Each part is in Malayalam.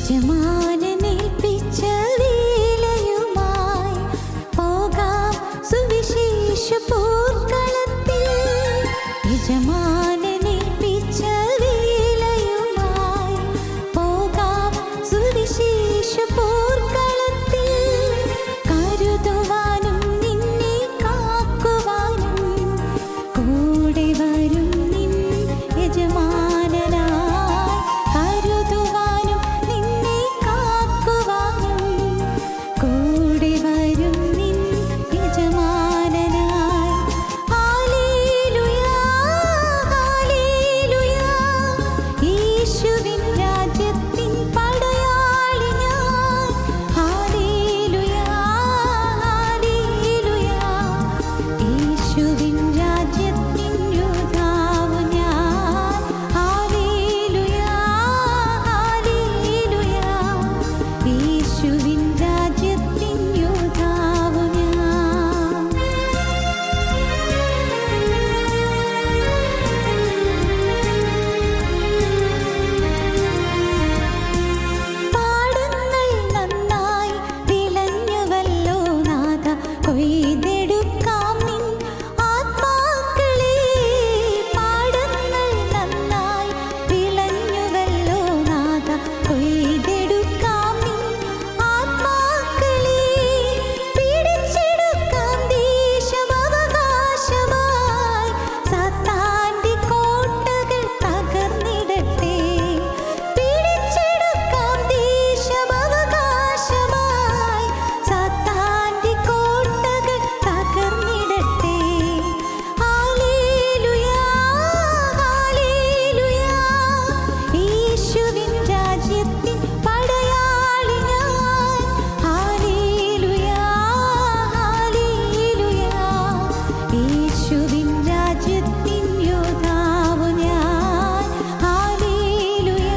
യജമാനനേൽപ്പിച്ച വേലയുമായി പോകാം സുവിശേഷ പോർക്കളത്തിൽ. യജമാനനേൽപ്പിച്ച വേലയുമായി പോകാം സുവിശേഷ പോർക്കളത്തിൽ. കരുതുവാനും നിന്നെ കാക്കുവാനും കൂടെ വരും നിൻ യജമാനനായി. കരുതുവാനും നിന്നെ കാക്കുവാനും കൂടെ വരും നിൻ യജമാനനായി. ഹല്ലേലൂയ ഹല്ലേലൂയ, യേശുവിൻ രാജ്യത്തിൻ പടയാളി ഞാൻ. ഹല്ലേലൂയ ഹല്ലേലൂയ, യേശുവിൻ രാജ്യത്തിൻ യോദ്ധാവ് ഞാൻ. ഹല്ലേലൂയ ഹല്ലേലൂയ, യേശുവിൻ രാജ്യത്തിൻ യോദ്ധാവ് ഞാൻ. പാടങ്ങൾ നന്നായി വിളഞ്ഞുവല്ലോ നാഥ, കൊയ്തെടുക്കാം നിൻ ആത്മാക്കളെ. പാടങ്ങൾ നന്നായി വിളഞ്ഞുവല്ലോ നാഥ, കൊയ്തെടുക്കാം നിൻ ആത്മാക്കളെ. പിടിച്ചെടുക്കാം ദേശമവകാശമായി, സാത്താന്റെ കോട്ടകൾ തകർന്നിടട്ടെ. പിടിച്ചെടുക്കാം ദേശമവകാശമായി, സാത്താന്റെ കോട്ടകൾ തകർന്നിടട്ടെ. ഹല്ലേലൂയ ഹല്ലേലൂയ, യേശുവിൻ രാജ്യത്തിൻ പടയാളി ഞാൻ. ഹല്ലേലൂയ ഹല്ലേലൂയ, യേശുവിൻ രാജ്യത്തിൻ യോദ്ധാവ് ഞാൻ. ഹല്ലേലൂയ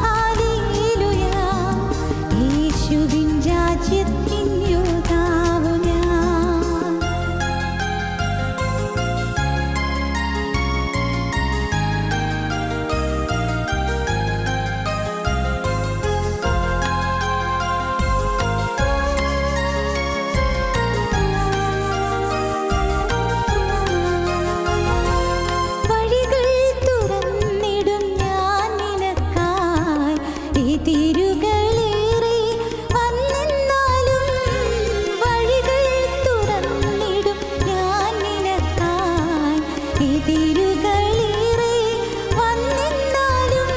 ഹല്ലേലൂയ, യേശുവിൻ രാജ്യത്തിൻ യോദ്ധാവ് ഞാൻ. വഴികൾ തുറന്നിടും ഞാൻ നിനക്കായി, എതിരുകളേറെ വന്നെന്നാലും. വഴികൾ തുറന്നിടും ഞാൻ നിനക്കായി, എതിരുകളേറെ വന്നെന്നാലും.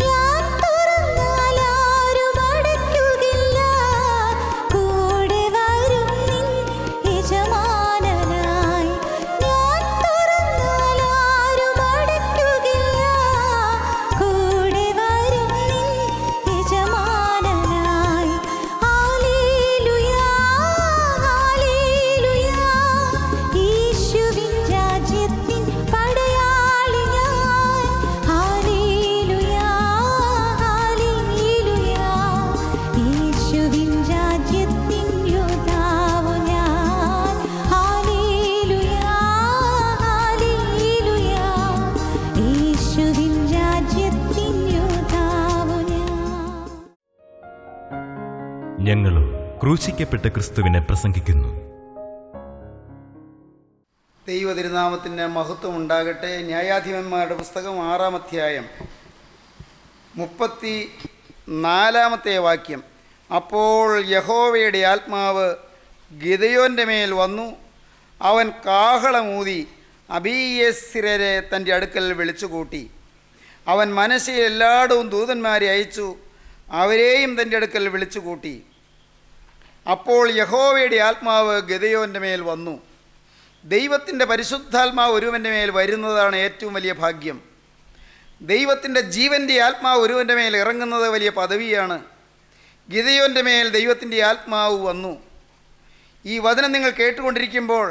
ഞാൻ തുറന്നാൽ ആരും അടയ്ക്കുകയില്ല, കൂടെ വരും നിൻ യജമാനനായി. ഞാൻ തുറന്നാൽ ആരും അടയ്ക്കുകയില്ല, കൂടെ വരും നിൻ യജമാനനായി. ഹല്ലേലൂയ ഹല്ലേലൂയ, യേശുവിൻ രാജ്യത്തിൻ പടയാളി ഞാൻ. ഹല്ലേലൂയ ഹല്ലേലൂയ, യേശുവിൻ രാജ്യത്തിൻ യോദ്ധാവ് ഞാൻ. ഹല്ലേലൂയ ഹല്ലേലൂയ, യേശുവിൻ രാജ്യത്തിൻ യോദ്ധാവ് ഞാൻ. ഞങ്ങളും ക്രൂശിക്കപ്പെട്ട ക്രിസ്തുവിനെ പ്രസംഗിക്കുന്നു. ദൈവ തിരുനാമത്തിന് മഹത്വം ഉണ്ടാകട്ടെ. ന്യായാധിപന്മാരുടെ പുസ്തകം 6-ാം അധ്യായം 34-ാമത്തെ വാക്യം. അപ്പോൾ യഹോവയുടെ ആത്മാവ് ഗിദെയോൻ്റെ മേൽ വന്നു. അവൻ കാഹളമൂതി അബീയേസ്യരെ തൻ്റെ അടുക്കൽ വിളിച്ചുകൂട്ടി. അവൻ മനശ്ശെയിൽ എല്ലായിടവും ദൂതന്മാരെ അയച്ചു, അവരെയും തൻ്റെ അടുക്കൽ വിളിച്ചുകൂട്ടി. അപ്പോൾ യഹോവയുടെ ആത്മാവ് ഗിദെയോൻ്റെ മേൽ വന്നു. ദൈവത്തിൻ്റെ പരിശുദ്ധാത്മാവ് ഒരുവൻ്റെ മേൽ വരുന്നതാണ് ഏറ്റവും വലിയ ഭാഗ്യം. ദൈവത്തിൻ്റെ ജീവൻ്റെ ആത്മാവ് ഒരുവൻ്റെ മേൽ ഇറങ്ങുന്നത് വലിയ പദവിയാണ്. ഗിദെയോൻ്റെ മേൽ ദൈവത്തിൻ്റെ ആത്മാവ് വന്നു. ഈ വചനം നിങ്ങൾ കേട്ടുകൊണ്ടിരിക്കുമ്പോൾ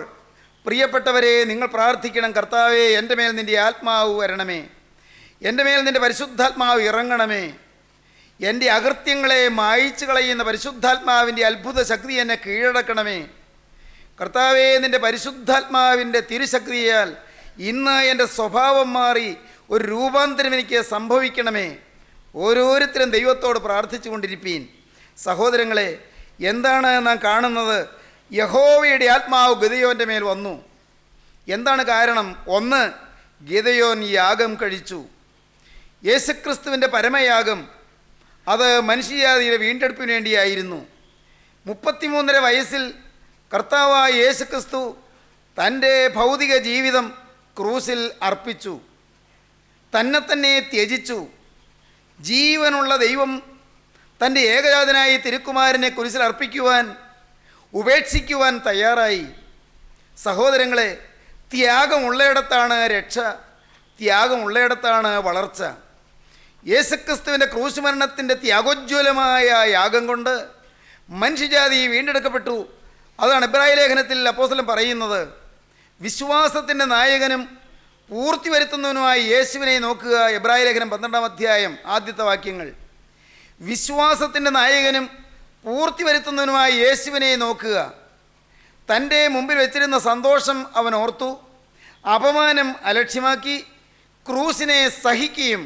പ്രിയപ്പെട്ടവരെ, നിങ്ങൾ പ്രാർത്ഥിക്കണം, കർത്താവേ, എൻ്റെ മേൽ നിൻ്റെ ആത്മാവ് വരണമേ, എൻ്റെ മേൽ നിൻ്റെ പരിശുദ്ധാത്മാവ് ഇറങ്ങണമേ, എൻ്റെ അകൃത്യങ്ങളെ മായിച്ചു കളയുന്ന പരിശുദ്ധാത്മാവിൻ്റെ അത്ഭുത ശക്തി എന്നെ കീഴടക്കണമേ. കർത്താവേ, നിൻ്റെ പരിശുദ്ധാത്മാവിൻ്റെ തിരുശക്തിയാൽ ഇന്ന് എൻ്റെ സ്വഭാവം മാറി ഒരു രൂപാന്തരം എനിക്ക് സംഭവിക്കണമേ. ഓരോരുത്തരും ദൈവത്തോട് പ്രാർത്ഥിച്ചു കൊണ്ടിരിപ്പീൻ. സഹോദരങ്ങളെ, എന്താണ് നാം കാണുന്നത്? യഹോവയുടെ ആത്മാവ് ഗിദെയോൻ്റെ മേൽ വന്നു. എന്താണ് കാരണം? ഒന്ന്, ഗിദെയോൻ യാഗം കഴിച്ചു. യേശുക്രിസ്തുവിൻ്റെ പരമയാഗം അത് മനുഷ്യജാതിയുടെ വീണ്ടെടുപ്പിന് വേണ്ടിയായിരുന്നു. 33.5 വയസ്സിൽ കർത്താവായ യേശുക്രിസ്തു തൻ്റെ ഭൗതിക ജീവിതം ക്രൂസിൽ അർപ്പിച്ചു, തന്നെ ത്യജിച്ചു. ജീവനുള്ള ദൈവം തൻ്റെ ഏകജാതനായ തിരുക്കുമാരനെ കുരിശിൽ അർപ്പിക്കുവാൻ, ഉപേക്ഷിക്കുവാൻ തയ്യാറായി. സഹോദരങ്ങളെ, ത്യാഗമുള്ളയിടത്താണ് രക്ഷ, ത്യാഗമുള്ളയിടത്താണ് വളർച്ച. യേശുക്രിസ്തുവിൻ്റെ ക്രൂശ് മരണത്തിൻ്റെ ത്യാഗോജ്വലമായ യാഗം കൊണ്ട് മനുഷ്യജാതി വീണ്ടെടുക്കപ്പെട്ടു. അതാണ് എബ്രായ ലേഖനത്തിൽ അപ്പോസ്തലൻ പറയുന്നത്. വിശ്വാസത്തിൻ്റെ നായകനും പൂർത്തി വരുത്തുന്നവനുമായി യേശുവിനെ നോക്കുക. എബ്രായ ലേഖനം 12-ാം അധ്യായം ആദ്യത്തെ വാക്യങ്ങൾ. വിശ്വാസത്തിൻ്റെ നായകനും പൂർത്തി വരുത്തുന്നവനുമായി യേശുവിനെ നോക്കുക. തൻ്റെ മുമ്പിൽ വെച്ചിരുന്ന സന്തോഷം അവൻ ഓർത്തു, അപമാനം അലക്ഷ്യമാക്കി ക്രൂസിനെ സഹിക്കുകയും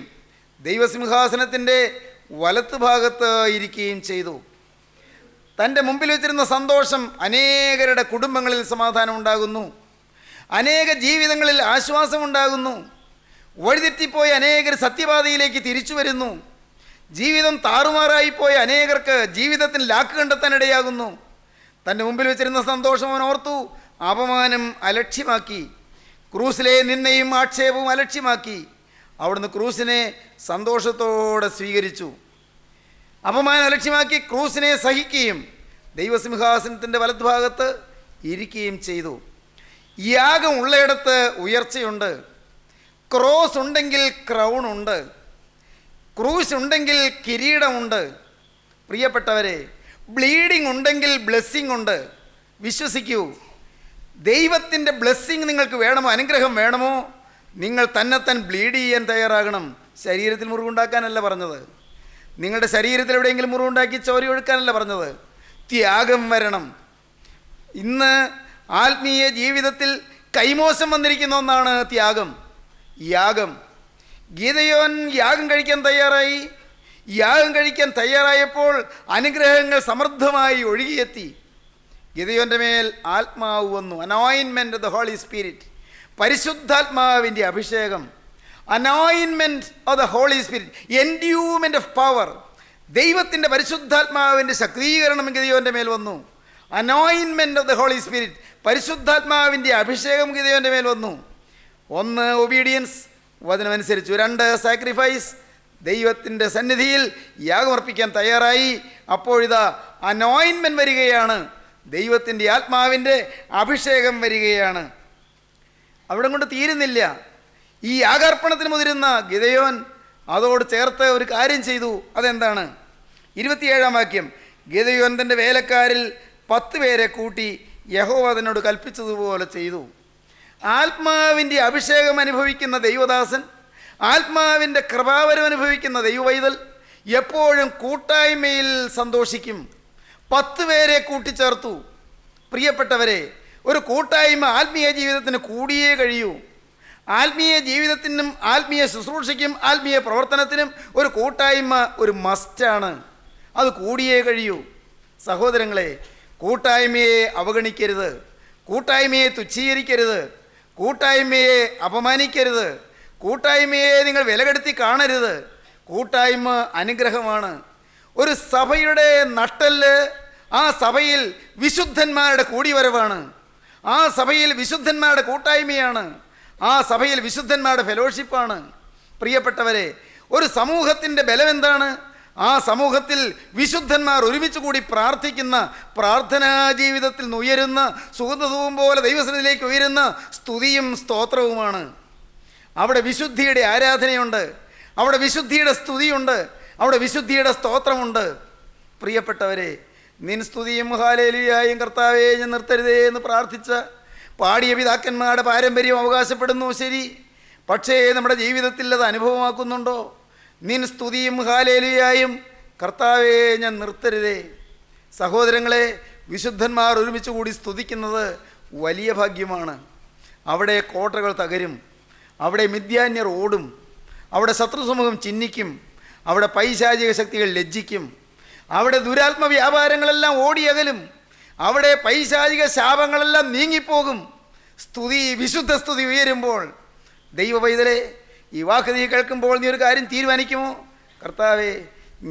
ദൈവസിംഹാസനത്തിൻ്റെ വലത്തുഭാഗത്ത് ഇരിക്കുകയും ചെയ്തു. തൻ്റെ മുമ്പിൽ വെച്ചിരുന്ന സന്തോഷം അനേകരുടെ കുടുംബങ്ങളിൽ സമാധാനം ഉണ്ടാകുന്നു, അനേക ജീവിതങ്ങളിൽ ആശ്വാസമുണ്ടാകുന്നു. വഴിതെറ്റിപ്പോയ അനേകർ സത്യപാതയിലേക്ക് തിരിച്ചു വരുന്നു. ജീവിതം താറുമാറായിപ്പോയ അനേകർക്ക് ജീവിതത്തിന് ലാക്ക് കണ്ടെത്താനിടയാകുന്നു. തൻ്റെ മുമ്പിൽ വെച്ചിരുന്ന സന്തോഷം അവൻ ഓർത്തു, അപമാനം അലക്ഷ്യമാക്കി ക്രൂസിലെ നിന്ദയും ആക്ഷേപവും അലക്ഷ്യമാക്കി അവിടുന്ന് ക്രൂസിനെ സന്തോഷത്തോടെ സ്വീകരിച്ചു. അപമാനം അലക്ഷ്യമാക്കി ക്രൂസിനെ സഹിക്കുകയും ദൈവസിംഹാസനത്തിൻ്റെ വലതുഭാഗത്ത് ഇരിക്കുകയും ചെയ്തു. യാഗം ഉള്ളയിടത്ത് ഉയർച്ചയുണ്ട്. ക്രോസ് ഉണ്ടെങ്കിൽ ക്രൗണുണ്ട്. ക്രൂസ് ഉണ്ടെങ്കിൽ കിരീടമുണ്ട്. പ്രിയപ്പെട്ടവരെ, ബ്ലീഡിംഗ് ഉണ്ടെങ്കിൽ ബ്ലെസ്സിങ് ഉണ്ട്. വിശ്വസിക്കൂ, ദൈവത്തിൻ്റെ ബ്ലെസ്സിങ് നിങ്ങൾക്ക് വേണമോ, അനുഗ്രഹം വേണമോ, നിങ്ങൾ തന്നെത്താൻ ബ്ലീഡ് ചെയ്യാൻ തയ്യാറാകണം. ശരീരത്തിൽ മുറിവുണ്ടാക്കാനല്ല പറഞ്ഞത്. നിങ്ങളുടെ ശരീരത്തിൽ എവിടെയെങ്കിലും മുറിവുണ്ടാക്കി ചോര ഒഴുക്കാനല്ല പറഞ്ഞത്. ത്യാഗം വരണം. ഇന്ന് ആത്മീയ ജീവിതത്തിൽ കൈമോശം വന്നിരിക്കുന്ന ഒന്നാണ് ത്യാഗം, യാഗം. ഗിദെയോൻ യാഗം കഴിക്കാൻ തയ്യാറായി. യാഗം കഴിക്കാൻ തയ്യാറായപ്പോൾ അനുഗ്രഹങ്ങൾ സമൃദ്ധമായി ഒഴുകിയെത്തി. ഗിദെയോൻ്റെ മേൽ ആത്മാവ് വന്നു. Anointment of the Holy Spirit, പരിശുദ്ധാത്മാവിൻ്റെ അഭിഷേകം. Anointment of the Holy Spirit, endowment of power. ദൈവത്തിൻ്റെ പരിശുദ്ധാത്മാവിൻ്റെ ശക്തീകരണം ഗിദെയോൻ്റെ മേൽ വന്നു. Anointment of the Holy Spirit, പരിശുദ്ധാത്മാവിൻ്റെ അഭിഷേകം ഗിദെയോൻ്റെ മേൽ വന്നു. 1 ഒബീഡിയൻസ്, വചനമനുസരിച്ചു. 2 സാക്രിഫൈസ്, ദൈവത്തിൻ്റെ സന്നിധിയിൽ യാഗമർപ്പിക്കാൻ തയ്യാറായി. അപ്പോഴിതാ അനോയിൻമെൻറ്റ് വരികയാണ്, ദൈവത്തിൻ്റെ ആത്മാവിൻ്റെ അഭിഷേകം വരികയാണ്. അവിടെ കൊണ്ട് തീരുന്നില്ല. ഈ യാഗാർപ്പണത്തിന് മുതിരുന്ന ഗിദെയോൻ അതോട് ചേർത്ത് ഒരു കാര്യം ചെയ്തു. അതെന്താണ്? 27-ാം വാക്യം. ഗിദെയോൻ തൻ്റെ വേലക്കാരിൽ 10 പേരെ കൂട്ടി യഹോവ അതിനോട് കൽപ്പിച്ചതുപോലെ ചെയ്തു. ആത്മാവിൻ്റെ അഭിഷേകം അനുഭവിക്കുന്ന ദൈവദാസൻ, ആത്മാവിൻ്റെ കൃപാവരം അനുഭവിക്കുന്ന ദൈവവൈതൽ എപ്പോഴും കൂട്ടായ്മയിൽ സന്തോഷിക്കും. 10 പേരെ കൂട്ടിച്ചേർത്തു. പ്രിയപ്പെട്ടവരെ, ഒരു കൂട്ടായ്മ ആത്മീയ ജീവിതത്തിന് കൂടിയേ കഴിയൂ. ആത്മീയ ജീവിതത്തിനും ആത്മീയ ശുശ്രൂഷയ്ക്കും ആത്മീയ പ്രവർത്തനത്തിനും ഒരു കൂട്ടായ്മ ഒരു മസ്റ്റാണ്. അത് കൂടിയേ കഴിയൂ. സഹോദരങ്ങളെ, കൂട്ടായ്മയെ അവഗണിക്കരുത്, കൂട്ടായ്മയെ തുച്ഛീകരിക്കരുത്, കൂട്ടായ്മയെ അപമാനിക്കരുത്, കൂട്ടായ്മയെ നിങ്ങൾ വിലകെടുത്തി കാണരുത്. കൂട്ടായ്മ അനുഗ്രഹമാണ്. ഒരു സഭയുടെ നട്ടെല്ല് ആ സഭയിൽ വിശുദ്ധന്മാരുടെ കൂടിവരവാണ്. ആ സഭയിൽ വിശുദ്ധന്മാരുടെ കൂട്ടായ്മയാണ്. ആ സഭയിൽ വിശുദ്ധന്മാരുടെ ഫെലോഷിപ്പാണ്. പ്രിയപ്പെട്ടവരെ, ഒരു സമൂഹത്തിൻ്റെ ബലം എന്താണ്? ആ സമൂഹത്തിൽ വിശുദ്ധന്മാർ ഒരുമിച്ച് കൂടി പ്രാർത്ഥിക്കുന്ന, പ്രാർത്ഥനാ ജീവിതത്തിൽ നിന്ന് ഉയരുന്ന, സുഗന്ധധൂപം പോലെ ദൈവസന്നിധിയിലേക്ക് ഉയരുന്ന സ്തുതിയും സ്തോത്രവുമാണ്. അവിടെ വിശുദ്ധിയുടെ ആരാധനയുണ്ട്, അവിടെ വിശുദ്ധിയുടെ സ്തുതിയുണ്ട്, അവിടെ വിശുദ്ധിയുടെ സ്തോത്രമുണ്ട്. പ്രിയപ്പെട്ടവരെ, നിൻ സ്തുതിയും ഹല്ലേലൂയയും കർത്താവേ ഞാൻ നിർത്തരുതേ എന്ന് പ്രാർത്ഥിച്ച പാടിയ പിതാക്കന്മാരുടെ പാരമ്പര്യം അവകാശപ്പെടുന്നു, ശരി. പക്ഷേ നമ്മുടെ ജീവിതത്തിൽ അത് അനുഭവമാക്കുന്നുണ്ടോ? നിൻ സ്തുതിയും ഹല്ലേലൂയയും കർത്താവേ ഞാൻ നിർത്തരുതേ. സഹോദരങ്ങളെ, വിശുദ്ധന്മാർ ഒരുമിച്ച് കൂടി സ്തുതിക്കുന്നത് വലിയ ഭാഗ്യമാണ്. അവിടെ കോട്ടകൾ തകരും, അവിടെ മിദ്യാന്യർ ഓടും, അവിടെ ശത്രുസമൂഹം ചിഹ്നിക്കും, അവിടെ പൈശാചിക ശക്തികൾ ലജ്ജിക്കും. അവിടെ ദുരാത്മ വ്യാപാരങ്ങളെല്ലാം ഓടിയകലും. അവിടെ പൈശാചിക ശാപങ്ങളെല്ലാം നീങ്ങിപ്പോകും. സ്തുതി, വിശുദ്ധ സ്തുതി ഉയരുമ്പോൾ, ദൈവ പൈതലേ, ഈ വാക്ക് നീ കേൾക്കുമ്പോൾ നീ ഒരു കാര്യം തീരുമാനിക്കുമോ? കർത്താവേ,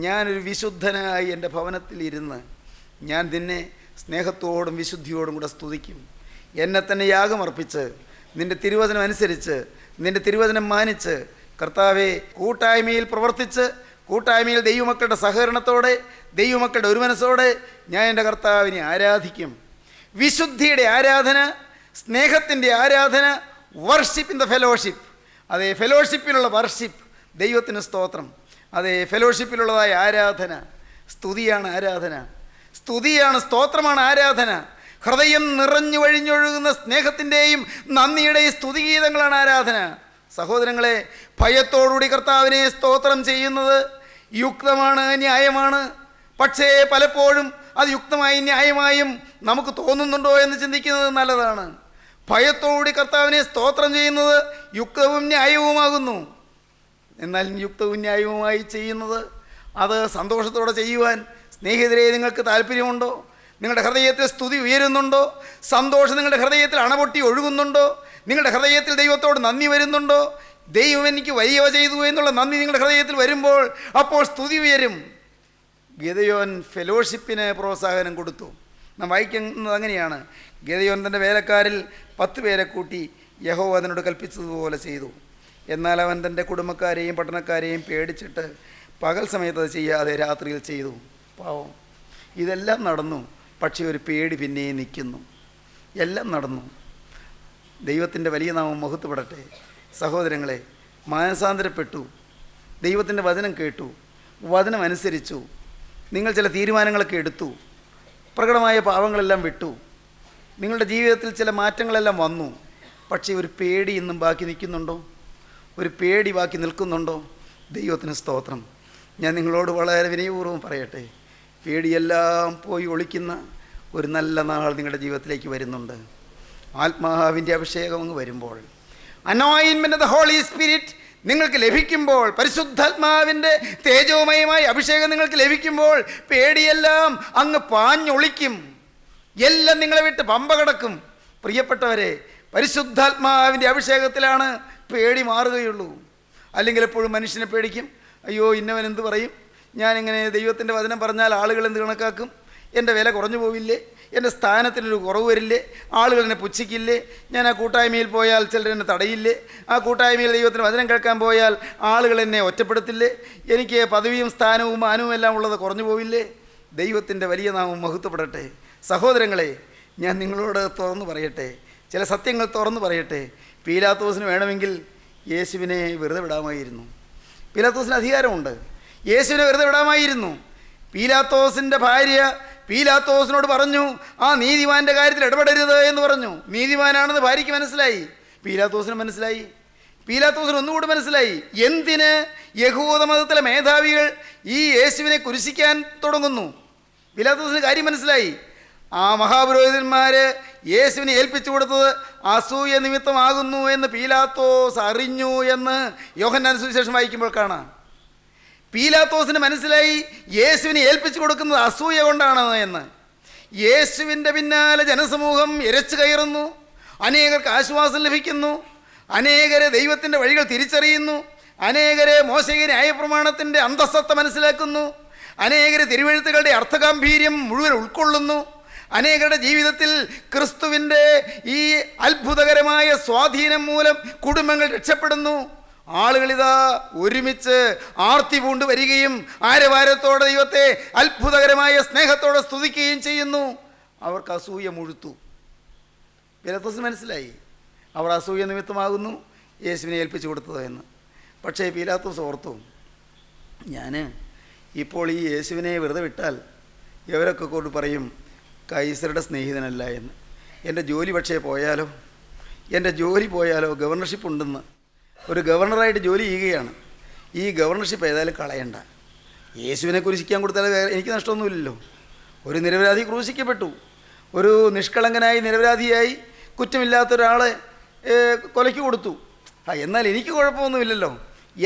ഞാനൊരു വിശുദ്ധനായി എൻ്റെ ഭവനത്തിൽ ഇരുന്ന് ഞാൻ നിന്നെ സ്നേഹത്തോടും വിശുദ്ധിയോടും കൂടെ സ്തുതിക്കും. എന്നെ തന്നെ യാഗമർപ്പിച്ച് നിൻ്റെ തിരുവചനം അനുസരിച്ച്, നിൻ്റെ തിരുവചനം മാനിച്ച്, കർത്താവെ, കൂട്ടായ്മയിൽ പ്രവർത്തിച്ച്, കൂട്ടായ്മയിൽ ദൈവമക്കളുടെ സഹകരണത്തോടെ, ദൈവമക്കളുടെ ഒരു മനസ്സോടെ ഞാൻ എൻ്റെ കർത്താവിനെ ആരാധിക്കും. വിശുദ്ധിയുടെ ആരാധന, സ്നേഹത്തിൻ്റെ ആരാധന, വർഷിപ്പ് ഇൻ ദ ഫെലോഷിപ്പ്. അതേ, ഫെലോഷിപ്പിലുള്ള വർഷിപ്പ്, ദൈവത്തിന് സ്തോത്രം. അതേ, ഫെലോഷിപ്പിലുള്ളതായ ആരാധന, സ്തുതിയാണ് ആരാധന, സ്തുതിയാണ്, സ്തോത്രമാണ് ആരാധന. ഹൃദയം നിറഞ്ഞു വഴിഞ്ഞൊഴുകുന്ന സ്നേഹത്തിൻ്റെയും നന്ദിയുടെയും സ്തുതിഗീതങ്ങളാണ് ആരാധന. സഹോദരങ്ങളെ, ഭയത്തോടുകൂടി കർത്താവിനെ സ്തോത്രം ചെയ്യുന്നത് യുക്തമാണ്, ന്യായമാണ്. പക്ഷേ പലപ്പോഴും അത് യുക്തമായി ന്യായമായും നമുക്ക് തോന്നുന്നുണ്ടോ എന്ന് ചിന്തിക്കുന്നത് നല്ലതാണ്. ഭയത്തോടുകൂടി കർത്താവിനെ സ്തോത്രം ചെയ്യുന്നത് യുക്തവും ന്യായവുമാകുന്നു. എന്നാൽ യുക്തവും ന്യായവുമായി ചെയ്യുന്നത് അത് സന്തോഷത്തോടെ ചെയ്യുവാൻ സ്നേഹിതരെ നിങ്ങൾക്ക് താല്പര്യമുണ്ടോ? നിങ്ങളുടെ ഹൃദയത്തിൽ സ്തുതി ഉയരുന്നുണ്ടോ? സന്തോഷം നിങ്ങളുടെ ഹൃദയത്തിൽ അണപൊട്ടി ഒഴുകുന്നുണ്ടോ? നിങ്ങളുടെ ഹൃദയത്തിൽ ദൈവത്തോട് നന്ദി വരുന്നുണ്ടോ? ദൈവം എനിക്ക് വലിയവ ചെയ്തു എന്നുള്ള നന്ദി നിങ്ങളുടെ ഹൃദയത്തിൽ വരുമ്പോൾ അപ്പോൾ സ്തുതി ഉയരും. ഗിദെയോൻ ഫെലോഷിപ്പിന് പ്രോത്സാഹനം കൊടുത്തു. നാം വായിക്കുന്നത് അങ്ങനെയാണ്. ഗിദെയോൻ തൻ്റെ വേലക്കാരിൽ 10 പേരെ കൂട്ടി യഹോവ അതിനോട് കൽപ്പിച്ചതുപോലെ ചെയ്തു. എന്നാൽ അവൻ തൻ്റെ കുടുംബക്കാരെയും പട്ടണക്കാരെയും പേടിച്ചിട്ട് പകൽ സമയത്ത് അത് ചെയ്യാതെ രാത്രിയിൽ ചെയ്തു. പാവം, ഇതെല്ലാം നടന്നു. പക്ഷേ ഒരു പേടി പിന്നെയും നിൽക്കുന്നു. എല്ലാം നടന്നു. ദൈവത്തിൻ്റെ വലിയ നാമം മഹത്വപ്പെടട്ടെ. സഹോദരങ്ങളെ, മാനസാന്തരപ്പെട്ടു, ദൈവത്തിൻ്റെ വചനം കേട്ടു, വചനം അനുസരിച്ചു, നിങ്ങൾ ചില തീരുമാനങ്ങളൊക്കെ എടുത്തു, പ്രകടമായ പാവങ്ങളെല്ലാം വിട്ടു, നിങ്ങളുടെ ജീവിതത്തിൽ ചില മാറ്റങ്ങളെല്ലാം വന്നു. പക്ഷേ ഒരു പേടി ഇന്നും ബാക്കി നിൽക്കുന്നുണ്ടോ? ഒരു പേടി ബാക്കി നിൽക്കുന്നുണ്ടോ? ദൈവത്തിന് സ്തോത്രം. ഞാൻ നിങ്ങളോട് വളരെ വിനയപൂർവ്വം പറയട്ടെ, പേടിയെല്ലാം പോയി ഒളിക്കുന്ന ഒരു നല്ല നാൾ നിങ്ങളുടെ ജീവിതത്തിലേക്ക് വരുന്നുണ്ട്. ആത്മാവിൻ്റെ അഭിഷേകം അങ്ങ് വരുമ്പോൾ, അനോയിൻമെന്റ് ഓഫ് ദ ഹോളി സ്പിരിറ്റ് നിങ്ങൾക്ക് ലഭിക്കുമ്പോൾ, പരിശുദ്ധാത്മാവിൻ്റെ തേജോമയമായ അഭിഷേകം നിങ്ങൾക്ക് ലഭിക്കുമ്പോൾ പേടിയെല്ലാം അങ്ങ് പാഞ്ഞൊളിക്കും. എല്ലാം നിങ്ങളെ വിട്ട് പമ്പ കിടക്കും. പ്രിയപ്പെട്ടവരെ, പരിശുദ്ധാത്മാവിൻ്റെ അഭിഷേകത്തിലാണ് പേടി മാറുകയുള്ളൂ. അല്ലെങ്കിൽ എപ്പോഴും മനുഷ്യനെ പേടിക്കും. അയ്യോ, ഇന്നവൻ എന്ത് പറയും? ഞാനിങ്ങനെ ദൈവത്തിൻ്റെ വചനം പറഞ്ഞാൽ ആളുകൾ എന്ത് കണക്കാക്കും? എൻ്റെ വില കുറഞ്ഞു പോവില്ലേ? എൻ്റെ സ്ഥാനത്തിനൊരു കുറവ് വരില്ലേ? ആളുകൾ എന്നെ പുച്ഛിക്കില്ലേ? ഞാൻ ആ കൂട്ടായ്മയിൽ പോയാൽ ചിലർ എന്നെ തടയില്ലേ? ആ കൂട്ടായ്മയിൽ ദൈവത്തിന് വചനം കേൾക്കാൻ പോയാൽ ആളുകൾ എന്നെ ഒറ്റപ്പെടുത്തില്ലേ? എനിക്ക് പദവിയും സ്ഥാനവും മാനവും എല്ലാം ഉള്ളത് കുറഞ്ഞു പോവില്ലേ? ദൈവത്തിൻ്റെ വലിയ നാമം മഹത്വപ്പെടട്ടെ. സഹോദരങ്ങളെ, ഞാൻ നിങ്ങളോട് തുറന്നു പറയട്ടെ, ചില സത്യങ്ങൾ തുറന്നു പറയട്ടെ. പീലാത്തോസിന് വേണമെങ്കിൽ യേശുവിനെ വെറുതെ വിടാമായിരുന്നു. പീലാത്തോസിന് അധികാരമുണ്ട്. യേശുവിനെ വെറുതെ വിടാമായിരുന്നു. പീലാത്തോസിൻ്റെ ഭാര്യ പീലാത്തോസിനോട് പറഞ്ഞു, ആ നീതിമാൻ്റെ കാര്യത്തിൽ ഇടപെടരുത് എന്ന് പറഞ്ഞു. നീതിമാനാണെന്ന് ഭാര്യയ്ക്ക് മനസ്സിലായി, പീലാത്തോസിന് മനസ്സിലായി. പീലാത്തോസിന് ഒന്നുകൂടി മനസ്സിലായി, എന്തിന് യഹൂദ മതത്തിലെ മേധാവികൾ ഈ യേശുവിനെ കുരിശിക്കാൻ തുടങ്ങുന്നു. പീലാത്തോസിന് കാര്യം മനസ്സിലായി. ആ മഹാപുരോഹിതന്മാർ യേശുവിനെ ഏൽപ്പിച്ചു കൊടുത്തത് അസൂയ നിമിത്തമാകുന്നു എന്ന് പീലാത്തോസ് അറിഞ്ഞു എന്ന് യോഹന്നാൻ സുവിശേഷം വായിക്കുമ്പോൾ കാണാം. പീലാത്തോസിന് മനസ്സിലായി യേശുവിനെ ഏൽപ്പിച്ചു കൊടുക്കുന്നത് അസൂയ കൊണ്ടാണ് എന്ന്. യേശുവിൻ്റെ പിന്നാലെ ജനസമൂഹം ഇരച്ചു കയറുന്നു. അനേകർക്ക് ആശ്വാസം ലഭിക്കുന്നു. അനേകരെ ദൈവത്തിൻ്റെ വഴികൾ തിരിച്ചറിയുന്നു. അനേകരെ മോശയുടെ ന്യായപ്രമാണത്തിൻ്റെ അന്തസ്സത്ത മനസ്സിലാക്കുന്നു. അനേകരെ തിരുവെഴുത്തുകളുടെ അർത്ഥഗാംഭീര്യം മുഴുവൻ ഉൾക്കൊള്ളുന്നു. അനേകരുടെ ജീവിതത്തിൽ ക്രിസ്തുവിൻ്റെ ഈ അത്ഭുതകരമായ സ്വാധീനം മൂലം കുടുംബങ്ങൾ രക്ഷപ്പെടുന്നു. ആളുകളിതാ ഒരുമിച്ച് ആർത്തി പൂണ്ട് വരികയും ആരവാരത്തോടെ ദൈവത്തെ അത്ഭുതകരമായ സ്നേഹത്തോടെ സ്തുതിക്കുകയും ചെയ്യുന്നു. അവർക്ക് അസൂയ മുഴുത്തു. പീലാത്തോസിന് മനസ്സിലായി അവർ അസൂയ നിമിത്തമാകുന്നു യേശുവിനെ ഏൽപ്പിച്ചു കൊടുത്തത് എന്ന്. പക്ഷേ പീലാത്തോസ് ഓർത്തു, ഞാൻ ഇപ്പോൾ ഈ യേശുവിനെ വെറുതെ വിട്ടാൽ ഇവരൊക്കെ കൊണ്ട് പറയും കൈസറുടെ സ്നേഹിതനല്ല എന്ന്. എൻ്റെ ജോലി പക്ഷേ പോയാലോ, എൻ്റെ ജോലി പോയാലോ, ഗവർണർഷിപ്പ് ഉണ്ടെന്ന്. ഒരു ഗവർണറായിട്ട് ജോലി ചെയ്യുകയാണ്. ഈ ഗവർണർഷിപ്പ് ഏതായാലും കളയണ്ട. യേശുവിനെ ക്രൂശിക്കാൻ കൊടുത്താൽ എനിക്ക് നഷ്ടമൊന്നുമില്ലല്ലോ. ഒരു നിരപരാധി ക്രൂശിക്കപ്പെട്ടു. ഒരു നിഷ്കളങ്കനായി നിരപരാധിയായി കുറ്റമില്ലാത്ത ഒരാളെ കൊലയ്ക്ക് കൊടുത്തു. എന്നാൽ എനിക്ക് കുഴപ്പമൊന്നുമില്ലല്ലോ,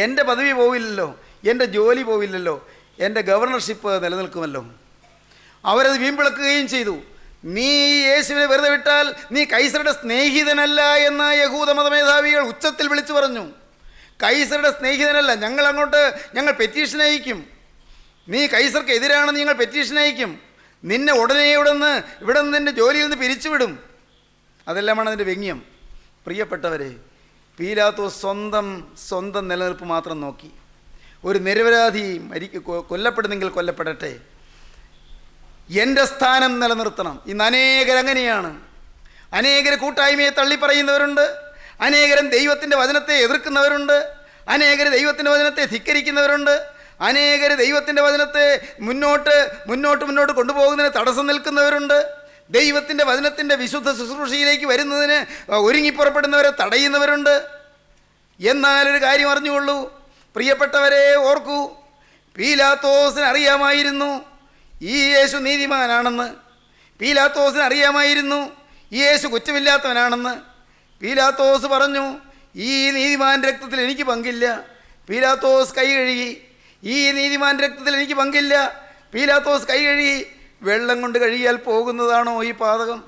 എൻ്റെ പദവി പോവില്ലല്ലോ, എൻ്റെ ജോലി പോവില്ലല്ലോ, എൻ്റെ ഗവർണർഷിപ്പ് നിലനിൽക്കുമല്ലോ. അവരത് വീമ്പിളക്കുകയും ചെയ്തു. നീ യേശുവിനെ വെറുതെ വിട്ടാൽ നീ കൈസറുടെ സ്നേഹിതനല്ല എന്ന് യഹൂദ മതമേധാവികൾ ഉച്ചത്തിൽ വിളിച്ചു പറഞ്ഞു. കൈസറുടെ സ്നേഹിതനല്ല, ഞങ്ങൾ പെറ്റീഷൻ അയക്കും. നീ കൈസർക്ക് എതിരാണെന്ന് ഞങ്ങൾ പെറ്റീഷൻ അയക്കും. നിന്നെ ഉടനെ ഇവിടെ നിന്ന് നിൻ്റെ ജോലിയിൽ നിന്ന് പിരിച്ചുവിടും. അതെല്ലാമാണ് അതിൻ്റെ വ്യംഗ്യം. പ്രിയപ്പെട്ടവരെ, പീലാത്തോസ് സ്വന്തം നിലനിൽപ്പ് മാത്രം നോക്കി. ഒരു നിരപരാധി കൊല്ലപ്പെടുന്നെങ്കിൽ കൊല്ലപ്പെടട്ടെ, എൻ്റെ സ്ഥാനം നിലനിർത്തണം. ഇന്ന് അനേകരങ്ങനെയാണ്. അനേകർ കൂട്ടായ്മയെ തള്ളിപ്പറയുന്നവരുണ്ട്, അനേകരും ദൈവത്തിൻ്റെ വചനത്തെ എതിർക്കുന്നവരുണ്ട്, അനേകർ ദൈവത്തിൻ്റെ വചനത്തെ ധിക്കരിക്കുന്നവരുണ്ട്, അനേകർ ദൈവത്തിൻ്റെ വചനത്തെ മുന്നോട്ട് കൊണ്ടുപോകുന്നതിന് തടസ്സം നിൽക്കുന്നവരുണ്ട്. ദൈവത്തിൻ്റെ വചനത്തിൻ്റെ വിശുദ്ധ ശുശ്രൂഷയിലേക്ക് വരുന്നതിന് ഒരുങ്ങിപ്പുറപ്പെടുന്നവരെ തടയുന്നവരുണ്ട്. എന്നാലൊരു കാര്യം അറിഞ്ഞുകൊള്ളൂ, പ്രിയപ്പെട്ടവരെ, ഓർക്കൂ, പീലാത്തോസിന് അറിയാമായിരുന്നു ഈ യേശു നീതിമാനാണെന്ന്. പീലാത്തോസിന് അറിയാമായിരുന്നു ഈ യേശു കുറ്റമില്ലാത്തവനാണെന്ന്. പീലാത്തോസ് പറഞ്ഞു, ഈ നീതിമാൻ്റെ രക്തത്തിൽ എനിക്ക് പങ്കില്ല. പീലാത്തോസ് കൈ കഴുകി. ഈ നീതിമാൻ്റെ രക്തത്തിൽ എനിക്ക് പങ്കില്ല. പീലാത്തോസ് കൈ കഴുകി. വെള്ളം കൊണ്ട് കഴുകിയാൽ പോകുന്നതാണോ ഈ പാതകം?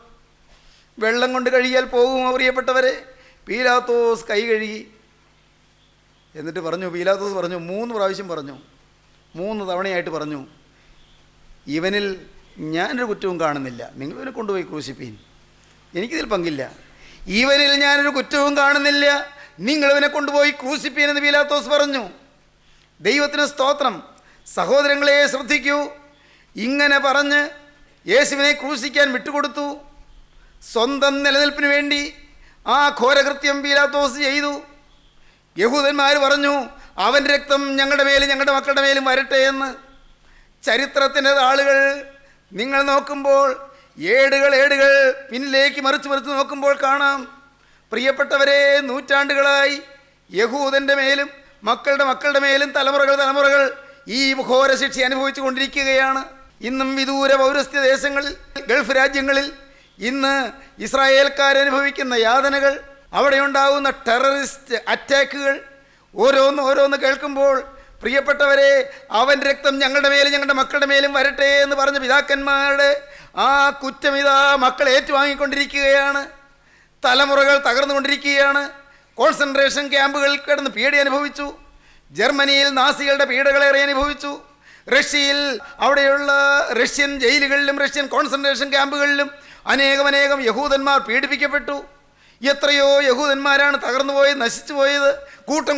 വെള്ളം കൊണ്ട് കഴുകിയാൽ പോകുമോ പ്രിയപ്പെട്ടവരെ? പീലാത്തോസ് കൈ കഴുകി. എന്നിട്ട് പറഞ്ഞു, പീലാത്തോസ് പറഞ്ഞു, 3 പ്രാവശ്യം പറഞ്ഞു, 3 തവണയായിട്ട് പറഞ്ഞു, ഇവനിൽ ഞാനൊരു കുറ്റവും കാണുന്നില്ല, നിങ്ങളിവനെ കൊണ്ടുപോയി ക്രൂശിപ്പീൻ, എനിക്കിതിൽ പങ്കില്ല. ഇവനിൽ ഞാനൊരു കുറ്റവും കാണുന്നില്ല, നിങ്ങളിവനെ കൊണ്ടുപോയി ക്രൂശിപ്പീൻ എന്ന് പീലാത്തോസ് പറഞ്ഞു. ദൈവത്തിന് സ്തോത്രം. സഹോദരങ്ങളെ ശ്രദ്ധിക്കൂ, ഇങ്ങനെ പറഞ്ഞ് യേശുവിനെ ക്രൂശിക്കാൻ വിട്ടുകൊടുത്തു. സ്വന്തം നിലനിൽപ്പിന് വേണ്ടി ആ ഘോരകൃത്യം പീലാത്തോസ് ചെയ്തു. യഹൂദന്മാർ പറഞ്ഞു, അവൻ്റെ രക്തം ഞങ്ങളുടെ മേലും ഞങ്ങളുടെ മക്കളുടെ മേലും വരട്ടെ എന്ന്. ചരിത്രത്തിൻ്റെ താളുകൾ നിങ്ങൾ നോക്കുമ്പോൾ, ഏടുകൾ പിന്നിലേക്ക് മറിച്ച് നോക്കുമ്പോൾ കാണാം, പ്രിയപ്പെട്ടവരെ, നൂറ്റാണ്ടുകളായി യഹൂദൻ്റെ മേലും മക്കളുടെ മേലും തലമുറകൾ ഈ ഘോര ശിക്ഷ അനുഭവിച്ചു കൊണ്ടിരിക്കുകയാണ്. ഇന്നും വിദൂര പൗരസ്ത്യ ദേശങ്ങളിൽ, ഗൾഫ് രാജ്യങ്ങളിൽ ഇന്ന് ഇസ്രായേൽക്കാരനുഭവിക്കുന്ന യാതനകൾ, അവിടെ ഉണ്ടാകുന്ന ടെററിസ്റ്റ് അറ്റാക്കുകൾ ഓരോന്ന് കേൾക്കുമ്പോൾ, പ്രിയപ്പെട്ടവരെ, അവൻ്റെ രക്തം ഞങ്ങളുടെ മേലും ഞങ്ങളുടെ മക്കളുടെ മേലും വരട്ടെ എന്ന് പറഞ്ഞ പിതാക്കന്മാരുടെ ആ കുറ്റമിതാ മക്കൾ ഏറ്റുവാങ്ങിക്കൊണ്ടിരിക്കുകയാണ്. തലമുറകൾ തകർന്നുകൊണ്ടിരിക്കുകയാണ്. കോൺസെൻട്രേഷൻ ക്യാമ്പുകളിൽ കിടന്ന് പീഡ അനുഭവിച്ചു. ജർമ്മനിയിൽ നാസികളുടെ പീഡകളേറെ അനുഭവിച്ചു. റഷ്യയിൽ അവിടെയുള്ള റഷ്യൻ ജയിലുകളിലും റഷ്യൻ കോൺസെൻട്രേഷൻ ക്യാമ്പുകളിലും അനേകം യഹൂദന്മാർ പീഡിപ്പിക്കപ്പെട്ടു. എത്രയോ യഹൂദന്മാരാണ് തകർന്നുപോയത്, നശിച്ചു പോയത്,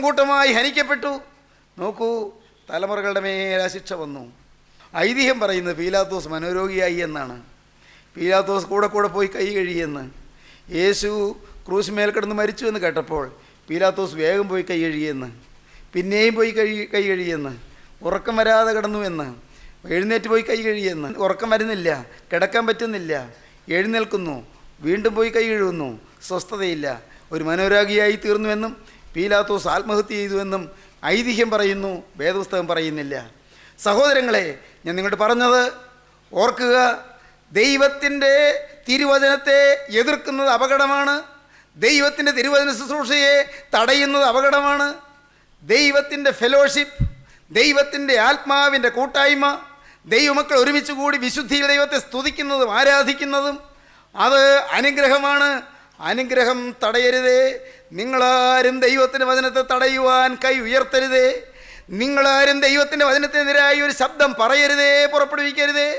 കൂട്ടമായി ഹനിക്കപ്പെട്ടു. നോക്കൂ, തലമുറകളുടെ മേലെ ശിക്ഷ വന്നു. ഐതിഹ്യം പറയുന്നത് പീലാത്തോസ് മനോരോഗിയായി എന്നാണ്. പീലാത്തോസ് കൂടെ പോയി കൈ കഴുകിയെന്ന്. യേശു ക്രൂശ് മേൽ കിടന്ന് മരിച്ചു എന്ന് കേട്ടപ്പോൾ പീലാത്തോസ് വേഗം പോയി കൈ കഴുകിയെന്ന്. പിന്നെയും പോയി കൈ കഴുകിയെന്ന്. ഉറക്കം വരാതെ കിടന്നു എന്ന്. എഴുന്നേറ്റ് പോയി കൈ കഴുകിയെന്ന്. ഉറക്കം വരുന്നില്ല, കിടക്കാൻ പറ്റുന്നില്ല, എഴുന്നേൽക്കുന്നു, വീണ്ടും പോയി കൈ കഴുകുന്നു, സ്വസ്ഥതയില്ല. ഒരു മനോരോഗിയായി തീർന്നുവെന്നും പീലാത്തോസ് ആത്മഹത്യ ചെയ്തുവെന്നും ഐതിഹ്യം പറയുന്നു, വേദപുസ്തകം പറയുന്നില്ല. സഹോദരങ്ങളെ, ഞാൻ നിങ്ങളോട് പറഞ്ഞത് ഓർക്കുക, ദൈവത്തിൻ്റെ തിരുവചനത്തെ എതിർക്കുന്നത് അപകടമാണ്. ദൈവത്തിൻ്റെ തിരുവചന ശുശ്രൂഷയെ തടയുന്നത് അപകടമാണ്. ദൈവത്തിൻ്റെ ഫെലോഷിപ്പ്, ദൈവത്തിൻ്റെ ആത്മാവിൻ്റെ കൂട്ടായ്മ, ദൈവമക്കൾ ഒരുമിച്ച് കൂടി വിശുദ്ധിയിൽ ദൈവത്തെ സ്തുതിക്കുന്നതും ആരാധിക്കുന്നതും അത് അനുഗ്രഹമാണ്. അനുഗ്രഹം തടയരുതേ. നിങ്ങളാരും ദൈവത്തിൻ്റെ വചനത്തെ തടയുവാൻ കൈ ഉയർത്തരുതേ. നിങ്ങളാരും ദൈവത്തിൻ്റെ വചനത്തിനെതിരായി ഒരു ശബ്ദം പറയരുതേ, പുറപ്പെടുവിക്കരുതേ.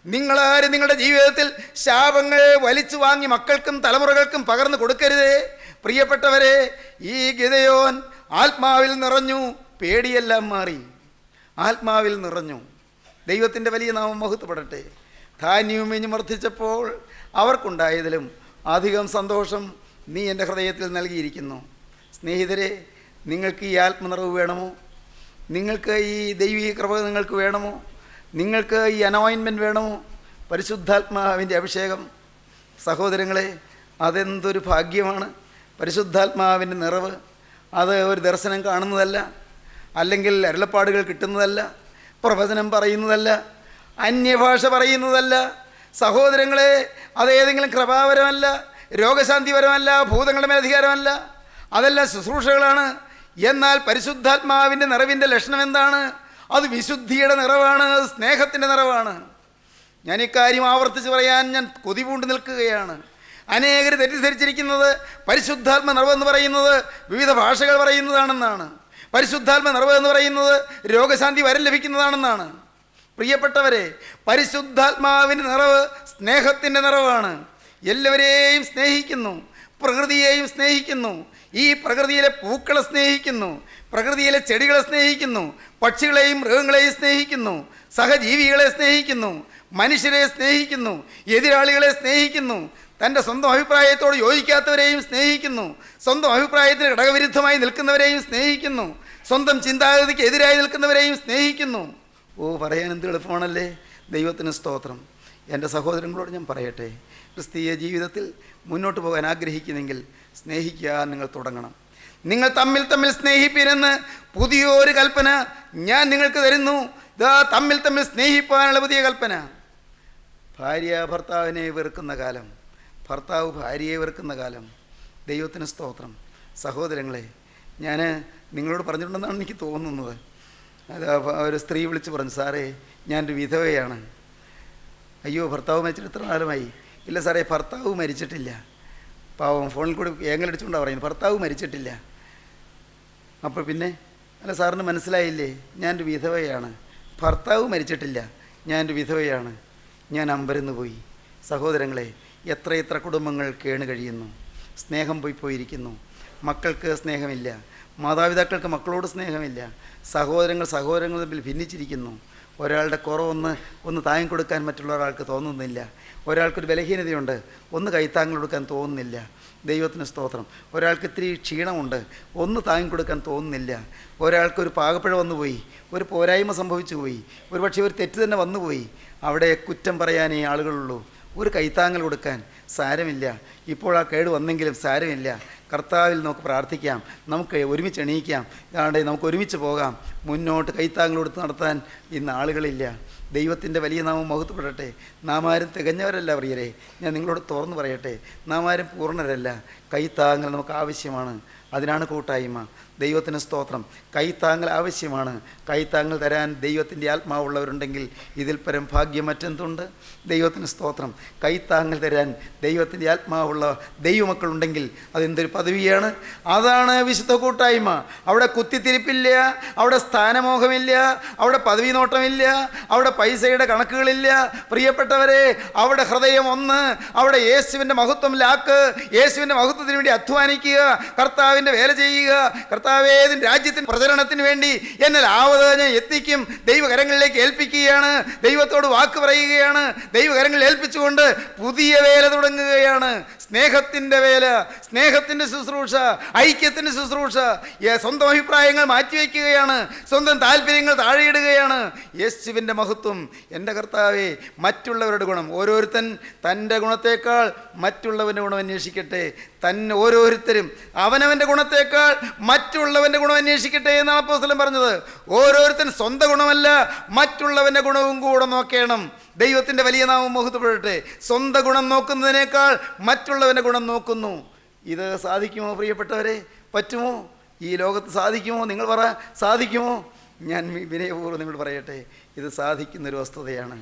നിങ്ങളാരും നിങ്ങളുടെ ജീവിതത്തിൽ ശാപങ്ങൾ വലിച്ചു വാങ്ങി മക്കൾക്കും തലമുറകൾക്കും പകർന്നു കൊടുക്കരുതേ. പ്രിയപ്പെട്ടവരെ, ഈ ഗിദെയോൻ ആത്മാവിൽ നിറഞ്ഞു, പേടിയെല്ലാം മാറി, ആത്മാവിൽ നിറഞ്ഞു. ദൈവത്തിൻ്റെ വലിയ നാമം മഹത്വപ്പെടട്ടെ. ധാന്യവും വീഞ്ഞും വർദ്ധിച്ചപ്പോൾ അവർക്കുണ്ടായതിലും അധികം സന്തോഷം നീ എൻ്റെ ഹൃദയത്തിൽ നൽകിയിരിക്കുന്നു. സ്നേഹിതരെ, നിങ്ങൾക്ക് ഈ ആത്മനിറവ് വേണമോ? നിങ്ങൾക്ക് ഈ ദൈവീക കൃപ നിങ്ങൾക്ക് വേണമോ? നിങ്ങൾക്ക് ഈ അനോയിൻമെൻറ്റ് വേണമോ? പരിശുദ്ധാത്മാവിൻ്റെ അഭിഷേകം. സഹോദരങ്ങളെ, അതെന്തൊരു ഭാഗ്യമാണ്. പരിശുദ്ധാത്മാവിൻ്റെ നിറവ് അത് ഒരു ദർശനം കാണുന്നതല്ല, അല്ലെങ്കിൽ അരുളപ്പാടുകൾ കിട്ടുന്നതല്ല, പ്രവചനം പറയുന്നതല്ല, അന്യഭാഷ പറയുന്നതല്ല. സഹോദരങ്ങളെ, അതേതെങ്കിലും കൃപാവരമല്ല, രോഗശാന്തിപരമല്ല, ഭൂതങ്ങളുടെ മേൽ അധികാരമല്ല. അതെല്ലാം ശുശ്രൂഷകളാണ്. എന്നാൽ പരിശുദ്ധാത്മാവിൻ്റെ നിറവിൻ്റെ ലക്ഷണം എന്താണ്? അത് വിശുദ്ധിയുടെ നിറവാണ്, അത് സ്നേഹത്തിൻ്റെ നിറവാണ്. ഞാൻ ഇക്കാര്യം ആവർത്തിച്ച് പറയാൻ ഞാൻ കൊതിപൂണ്ട് നിൽക്കുകയാണ്. അനേകർ തെറ്റിദ്ധരിച്ചിരിക്കുന്നത് പരിശുദ്ധാത്മ നിറവെന്ന് പറയുന്നത് വിവിധ ഭാഷകൾ പറയുന്നതാണെന്നാണ്. പരിശുദ്ധാത്മ നിറവ് എന്ന് പറയുന്നത് രോഗശാന്തി വരം ലഭിക്കുന്നതാണെന്നാണ്. പ്രിയപ്പെട്ടവരെ, പരിശുദ്ധാത്മാവിൻ്റെ നിറവ് സ്നേഹത്തിൻ്റെ നിറവാണ്. എല്ലാവരെയും സ്നേഹിക്കുന്നു, പ്രകൃതിയെയും സ്നേഹിക്കുന്നു, ഈ പ്രകൃതിയിലെ പൂക്കളെ സ്നേഹിക്കുന്നു, പ്രകൃതിയിലെ ചെടികളെ സ്നേഹിക്കുന്നു, പക്ഷികളെയും മൃഗങ്ങളെയും സ്നേഹിക്കുന്നു, സഹജീവികളെ സ്നേഹിക്കുന്നു, മനുഷ്യരെ സ്നേഹിക്കുന്നു, എതിരാളികളെ സ്നേഹിക്കുന്നു, തൻ്റെ സ്വന്തം അഭിപ്രായത്തോട് യോജിക്കാത്തവരെയും സ്നേഹിക്കുന്നു, സ്വന്തം അഭിപ്രായത്തിന് ഘടകവിരുദ്ധമായി നിൽക്കുന്നവരെയും സ്നേഹിക്കുന്നു, സ്വന്തം ചിന്താഗതിക്ക് എതിരായി നിൽക്കുന്നവരെയും സ്നേഹിക്കുന്നു. പറയാൻ എന്ത് എളുപ്പമാണല്ലേ. ദൈവത്തിന് സ്തോത്രം. എൻ്റെ സഹോദരങ്ങളോട് ഞാൻ പറയട്ടെ, ക്രിസ്തീയ ജീവിതത്തിൽ മുന്നോട്ട് പോകാൻ ആഗ്രഹിക്കുന്നെങ്കിൽ സ്നേഹിക്കാൻ നിങ്ങൾ തുടങ്ങണം. നിങ്ങൾ തമ്മിൽ തമ്മിൽ സ്നേഹിപ്പിനെന്ന് പുതിയൊരു കൽപ്പന ഞാൻ നിങ്ങൾക്ക് തരുന്നു. ഇതാ തമ്മിൽ തമ്മിൽ സ്നേഹിപ്പാനുള്ള പുതിയ കൽപ്പന. ഭാര്യ ഭർത്താവിനെ വെറുക്കുന്ന കാലം, ഭർത്താവ് ഭാര്യയെ വെറുക്കുന്ന കാലം. ദൈവത്തിന് സ്തോത്രം. സഹോദരങ്ങളെ, ഞാൻ നിങ്ങളോട് പറഞ്ഞിട്ടുണ്ടെന്നാണ് എനിക്ക് തോന്നുന്നത്. അത് ഒരു സ്ത്രീ വിളിച്ച് പറഞ്ഞു, സാറേ ഞാനൊരു വിധവയാണ്. അയ്യോ, ഭർത്താവ് മരിച്ചിട്ട് എത്ര കാലമായി? ഇല്ല സാറേ, ഭർത്താവ് മരിച്ചിട്ടില്ല. പാവം ഫോണിൽ കൂടി ഏങ്ങലടിച്ചുകൊണ്ടാണ് പറയുന്നത്, ഭർത്താവ് മരിച്ചിട്ടില്ല. അപ്പോൾ പിന്നെ അല്ല സാറിന് മനസ്സിലായില്ലേ, ഞാനൊരു വിധവയാണ്, ഭർത്താവ് മരിച്ചിട്ടില്ല, ഞാനൊരു വിധവയാണ്, ഞാൻ അമ്പരന്ന് പോയി. സഹോദരങ്ങളെ, എത്ര കുടുംബങ്ങൾ കേണ് കഴിയുന്നു, സ്നേഹം പോയിരിക്കുന്നു, മക്കൾക്ക് സ്നേഹമില്ല, മാതാപിതാക്കൾക്ക് മക്കളോട് സ്നേഹമില്ല, സഹോദരങ്ങൾ തമ്മിൽ ഭിന്നിച്ചിരിക്കുന്നു. ഒരാളുടെ കുറവൊന്ന് താങ്ങി കൊടുക്കാൻ മറ്റുള്ള ഒരാൾക്ക് തോന്നുന്നില്ല. ഒരാൾക്കൊരു ബലഹീനതയുണ്ട്, ഒന്ന് കൈത്താങ്ങൽ കൊടുക്കാൻ തോന്നുന്നില്ല. ദൈവത്തിന് സ്തോത്രം. ഒരാൾക്ക് ഇത്തിരി ക്ഷീണമുണ്ട്, ഒന്ന് താങ്ങി കൊടുക്കാൻ തോന്നുന്നില്ല. ഒരാൾക്കൊരു പാകപ്പിഴ വന്നുപോയി, ഒരു പോരായ്മ സംഭവിച്ചു പോയി, ഒരു പക്ഷേ ഒരു തെറ്റ് തന്നെ വന്നുപോയി. അവിടെ കുറ്റം പറയാനേ ആളുകളുള്ളൂ, ഒരു കൈത്താങ്ങൽ കൊടുക്കാൻ. സാരമില്ല, ഇപ്പോൾ ആ കേട് വന്നെങ്കിലും സാരമില്ല, കർത്താവിൽ നമുക്ക് പ്രാർത്ഥിക്കാം, നമുക്ക് ഒരുമിച്ച് എണീക്കാം, ഇതാണ്ട് നമുക്ക് ഒരുമിച്ച് പോകാം. മുന്നോട്ട് കൈത്താങ്ങൽ കൊടുത്ത് നടത്താൻ ഇന്ന് ആളുകളില്ല. ദൈവത്തിൻ്റെ വലിയ നാമം മഹത്വപ്പെടട്ടെ. നാം ആരും തികഞ്ഞവരല്ല പ്രിയരെ, ഞാൻ നിങ്ങളോട് തുറന്നു പറയട്ടെ, നാം ആരും പൂർണ്ണരല്ല. കൈത്താങ്ങൽ നമുക്ക് ആവശ്യമാണ്, അതിനാണ് കൂട്ടായ്മ. ദൈവത്തിന് സ്തോത്രം. കൈത്താങ്ങൽ ആവശ്യമാണ്. കൈത്താങ്ങൽ തരാൻ ദൈവത്തിൻ്റെ ആത്മാവുള്ളവരുണ്ടെങ്കിൽ ഇതിൽ പരം ഭാഗ്യം മറ്റെന്തുണ്ട്? ദൈവത്തിന് സ്തോത്രം. കൈത്താങ്ങൽ തരാൻ ദൈവത്തിൻ്റെ ആത്മാവുള്ള ദൈവമക്കളുണ്ടെങ്കിൽ അതെന്തൊരു പദവിയാണ്. അതാണ് വിശുദ്ധ കൂട്ടായ്മ. അവിടെ കുത്തിത്തിരിപ്പില്ല, അവിടെ സ്ഥാനമോഹമില്ല, അവിടെ പദവി നോട്ടമില്ല, അവിടെ പൈസയുടെ കണക്കുകളില്ല. പ്രിയപ്പെട്ടവരെ, അവിടെ ഹൃദയം ഒന്ന്, അവിടെ യേശുവിൻ്റെ മഹത്വം ലാക്ക്, യേശുവിൻ്റെ മഹത്വത്തിന് വേണ്ടി അധ്വാനിക്കുക, കർത്താവിൻ്റെ വേല ചെയ്യുക. കർത്താവേ, ഇതിൻ്റെ രാജ്യത്തിൻ്റെ പ്രചരണത്തിന് വേണ്ടി എന്നാൽ ആവത് ഞാൻ എത്തിക്കും. ദൈവകരങ്ങളിലേക്ക് ഏൽപ്പിക്കുകയാണ്, ദൈവത്തോട് വാക്ക് പറയുകയാണ്, ദൈവകരങ്ങളിൽ ഏൽപ്പിച്ചുകൊണ്ട് പുതിയ വേല തുടങ്ങുകയാണ്. സ്നേഹത്തിൻ്റെ വേല, സ്നേഹത്തിൻ്റെ ശുശ്രൂഷ, ഐക്യത്തിൻ്റെ ശുശ്രൂഷ. സ്വന്തം അഭിപ്രായങ്ങൾ മാറ്റിവെക്കുകയാണ്, സ്വന്തം താല്പര്യങ്ങൾ താഴെയിടുകയാണ്. യേശുവിൻ്റെ മഹത്വം. എൻ്റെ കർത്താവേ, മറ്റുള്ളവരുടെ ഗുണം, ഓരോരുത്തൻ തൻ്റെ ഗുണത്തേക്കാൾ മറ്റുള്ളവൻ്റെ ഗുണം അന്വേഷിക്കട്ടെ. ഓരോരുത്തരും അവനവൻ്റെ ഗുണത്തേക്കാൾ മറ്റുള്ളവൻ്റെ ഗുണം അന്വേഷിക്കട്ടെ എന്നാണ് അപ്പോസ്തലൻ പറഞ്ഞത്. ഓരോരുത്തൻ സ്വന്തം ഗുണമല്ല, മറ്റുള്ളവൻ്റെ ഗുണവും കൂടെ നോക്കണം. ദൈവത്തിൻ്റെ വലിയ നാമം മഹത്വപ്പെടട്ടെ. സ്വന്തം ഗുണം നോക്കുന്നതിനേക്കാൾ മറ്റുള്ളവൻ്റെ ഗുണം നോക്കുന്നു. ഇത് സാധിക്കുമോ പ്രിയപ്പെട്ടവരെ? പറ്റുമോ? ഈ ലോകത്ത് സാധിക്കുമോ? നിങ്ങൾ പറ, സാധിക്കുമോ? ഞാൻ വിനയപൂർവ്വം നിങ്ങൾ പറയട്ടെ, ഇത് സാധിക്കുന്നൊരു വസ്തുതയാണ്.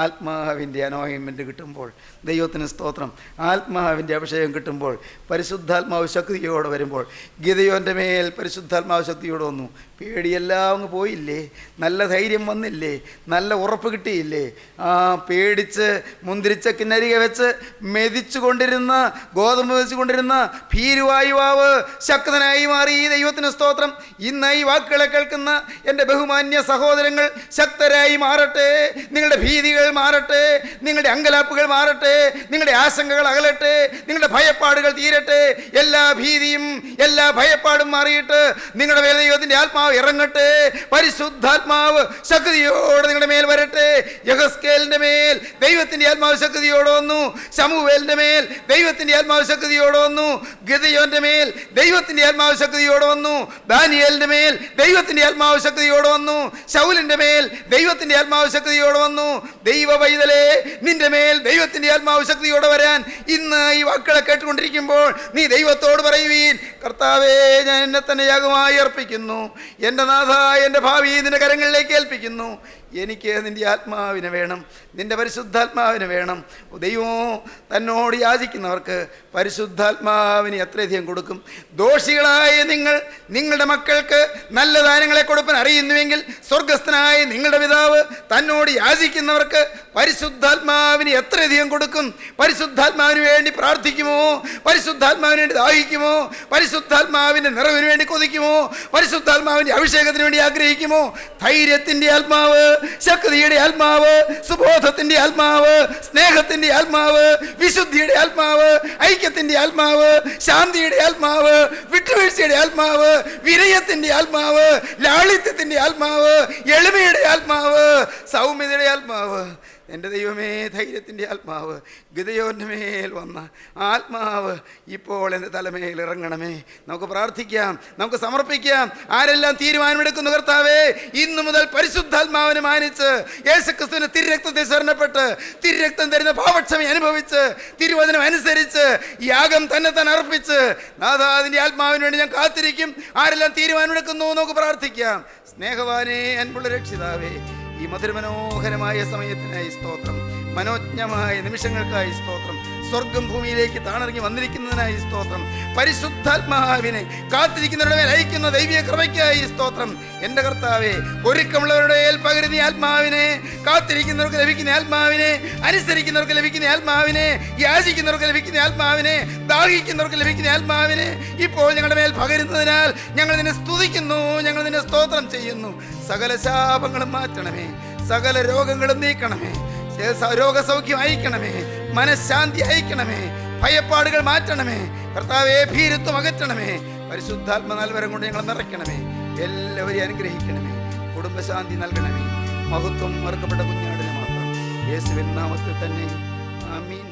ആത്മാവിൻ്റെ അനോയിൻമെൻറ്റ് കിട്ടുമ്പോൾ, ദൈവത്തിന് സ്തോത്രം, ആത്മാവിൻ്റെ അഭിഷേകം കിട്ടുമ്പോൾ, പരിശുദ്ധാത്മാവ് ശക്തിയോടെ വരുമ്പോൾ, ഗിദെയോൻ്റെ മേൽ പരിശുദ്ധാത്മാവ് ശക്തിയോടെ വന്നു. പേടിയെല്ലാം അങ്ങ് പോയില്ലേ? നല്ല ധൈര്യം വന്നില്ലേ? നല്ല ഉറപ്പ് കിട്ടിയില്ലേ? പേടിച്ച് മുന്തിരിച്ചക്കിനരികെ വെച്ച് മെതിച്ചു കൊണ്ടിരുന്ന, ഗോതമ്പ് വെച്ച് കൊണ്ടിരുന്ന ഭീരുവായുവാവ് ശക്തനായി മാറി. ദൈവത്തിന് സ്തോത്രം. ഇന്ന് ഈ വാക്കുകളെ കേൾക്കുന്ന എൻ്റെ ബഹുമാന്യ സഹോദരങ്ങൾ ശക്തരായി മാറട്ടെ. നിങ്ങളുടെ ഭീതികൾ മാറട്ടെ, നിങ്ങളുടെ അങ്കലാപ്പുകൾ മാറട്ടെ, നിങ്ങളുടെ ആശങ്കകൾ അകലട്ടെ, നിങ്ങളുടെ ഭയപ്പാടുകൾ തീരട്ടെ. എല്ലാ ഭീതിയും എല്ലാ ഭയപ്പാടും മാറിയിട്ട് നിങ്ങളുടെ മേൽ ദൈവത്തിൻ്റെ ആത്മാവ് ഇറങ്ങട്ടെ. പരിശുദ്ധാത്മാവ് ശക്തിയോടെ നിങ്ങളുടെ മേൽ വരട്ടെ. യഹസ്കേലിന്റെ മേൽ ദൈവത്തിൻ്റെ ആത്മാവ് ശക്തിയോടെ വന്നു, ശമൂവേലിന്റെ മേൽ ദൈവത്തിൻ്റെ ആത്മാവ് ശക്തിയോടെ വന്നു, ഗിദെയോന്റെ മേൽ ദൈവത്തിൻ്റെ ആത്മാവ് ശക്തിയോടെ വന്നു, ദാനിയേലിന്റെ മേൽ ദൈവത്തിൻ്റെ ആത്മാവ് ശക്തിയോടെ ശക്തിയോടെ വന്നു. ശൗലിന്റെ മേൽ ദൈവത്തിന്റെ ആത്മാവ് ശക്തിയോടെ വന്നു. ദൈവ പൈതലേ, നിന്റെ മേൽ ദൈവത്തിന്റെ ആത്മാവ് ശക്തിയോടെ വരാൻ ഇന്ന് ഈ വാക്കുകളെ കേട്ടുകൊണ്ടിരിക്കുമ്പോൾ നീ ദൈവത്തോട് പറയുവീൻ, കർത്താവേ, ഞാൻ എന്നെ തന്നെ യാഗമായി അർപ്പിക്കുന്നു. എൻ്റെ നാഥ, എൻ്റെ ഭാവി നിന്റെ കരങ്ങളിലേക്ക് ഏൽപ്പിക്കുന്നു. എനിക്ക് നിൻ്റെ ആത്മാവിനെ വേണം, നിൻ്റെ പരിശുദ്ധാത്മാവിനെ വേണം. ദൈവമോ തന്നോട് യാചിക്കുന്നവർക്ക് പരിശുദ്ധാത്മാവിനെ എത്രയധികം കൊടുക്കും. ദോഷികളായ നിങ്ങൾ നിങ്ങളുടെ മക്കൾക്ക് നല്ല ദാനങ്ങളെ കൊടുപ്പാൻ അറിയുന്നുവെങ്കിൽ സ്വർഗസ്ഥനായ നിങ്ങളുടെ പിതാവ് തന്നോട് യാചിക്കുന്നവർക്ക് പരിശുദ്ധാത്മാവിനെ എത്രയധികം കൊടുക്കും. പരിശുദ്ധാത്മാവിന് വേണ്ടി പ്രാർത്ഥിക്കുമോ? പരിശുദ്ധാത്മാവിന് വേണ്ടി ദാഹിക്കുമോ? പരിശുദ്ധാത്മാവിൻ്റെ നിറവിന് വേണ്ടി കൊതിക്കുമോ? പരിശുദ്ധാത്മാവിൻ്റെ അഭിഷേകത്തിന് വേണ്ടി ആഗ്രഹിക്കുമോ? ധൈര്യത്തിൻ്റെ ആത്മാവ്, ശക്തിയുടെ ആത്മാവ്, സുബോധത്തിന്റെ ആത്മാവ്, സ്നേഹത്തിന്റെ ആത്മാവ്, വിശുദ്ധിയുടെ ആത്മാവ്, ഐക്യത്തിന്റെ ആത്മാവ്, ശാന്തിയുടെ ആത്മാവ്, വിട്ടുവീഴ്ചയുടെ ആത്മാവ്, വിനയത്തിന്റെ ആത്മാവ്, ലാളിത്യത്തിന്റെ ആത്മാവ്, എളിമയുടെ ആത്മാവ്, സൗമ്യതയുടെ ആത്മാവ്. എൻ്റെ ദൈവമേ, ധൈര്യത്തിൻ്റെ ആത്മാവ്, ഗിദെയോന്റെ മേൽ വന്ന ആത്മാവ് ഇപ്പോൾ എൻ്റെ തലമേൽ ഇറങ്ങണമേ. നമുക്ക് പ്രാർത്ഥിക്കാം, നമുക്ക് സമർപ്പിക്കാം. ആരെല്ലാം തീരുമാനമെടുക്കുന്നു, കർത്താവേ, ഇന്നു മുതൽ പരിശുദ്ധാത്മാവിനെ മാനിച്ച് യേശുക്രിസ്തുവിന്റെ തിരുരക്തത്തിൽ ശരണപ്പെട്ട് തിരുരക്തം തരുന്ന പാപക്ഷമ അനുഭവിച്ച് തിരുവചനം അനുസരിച്ച് യാഗം തന്നെ അർപ്പിച്ച് നാഥാ, അതിൻ്റെ ആത്മാവിന് വേണ്ടി ഞാൻ കാത്തിരിക്കും. ആരെല്ലാം തീരുമാനമെടുക്കുന്നു നമുക്ക് പ്രാർത്ഥിക്കാം. സ്നേഹവാനേ, അൻപുള്ള രക്ഷിതാവേ, ഈ മധുരമനോഹരമായ സമയത്തിനായി സ്തോത്രം, മനോജ്ഞമായ നിമിഷങ്ങൾക്കായി സ്തോത്രം, സ്വർഗം ഭൂമിയിലേക്ക് താണിറങ്ങി വന്നിരിക്കുന്നതിനായി സ്തോത്രം, പരിശുദ്ധാത്മാവിനെ കാത്തിരിക്കുന്നവരുടെ മേൽ അയക്കുന്ന ദൈവീയ കൃപയ്ക്കായി സ്തോത്രം. എൻ്റെ കർത്താവേ, ഒരുക്കമുള്ളവരുടെ മേൽ പകരുന്ന ആത്മാവിനെ, കാത്തിരിക്കുന്നവർക്ക് ലഭിക്കുന്ന ആത്മാവിനെ, അനുസരിക്കുന്നവർക്ക് ലഭിക്കുന്ന ആത്മാവിനെ, യാചിക്കുന്നവർക്ക് ലഭിക്കുന്ന ആത്മാവിനെ, ദാഹിക്കുന്നവർക്ക് ലഭിക്കുന്ന ആത്മാവിനെ ഇപ്പോൾ ഞങ്ങളുടെ മേൽ പകരുന്നതിനാൽ ഞങ്ങൾ നിന്നെ സ്തുതിക്കുന്നു, ഞങ്ങൾ നിന്നെ സ്തോത്രം ചെയ്യുന്നു. സകല ശാപങ്ങളും മാറ്റണമേ, സകല രോഗങ്ങളും നീക്കണമേ, രോഗസൗഖ്യം അയക്കണമേ, മനഃശാന്തി അയക്കണമേ, ഭയപ്പാടുകൾ മാറ്റണമേ, കർത്താവേ, ഭീരുത്വം അകറ്റണമേ, പരിശുദ്ധാത്മ നൽവരം കൊണ്ട് ഞങ്ങൾ നിറയ്ക്കണമേ, എല്ലാവരെയും അനുഗ്രഹിക്കണമേ, കുടുംബശാന്തി നൽകണമേ. മഹത്വം മറക്കപ്പെട്ട കുഞ്ഞാടിനെ മാത്രം യേശുവിൻ നാമത്തിൽ തന്നെ. ആമീൻ.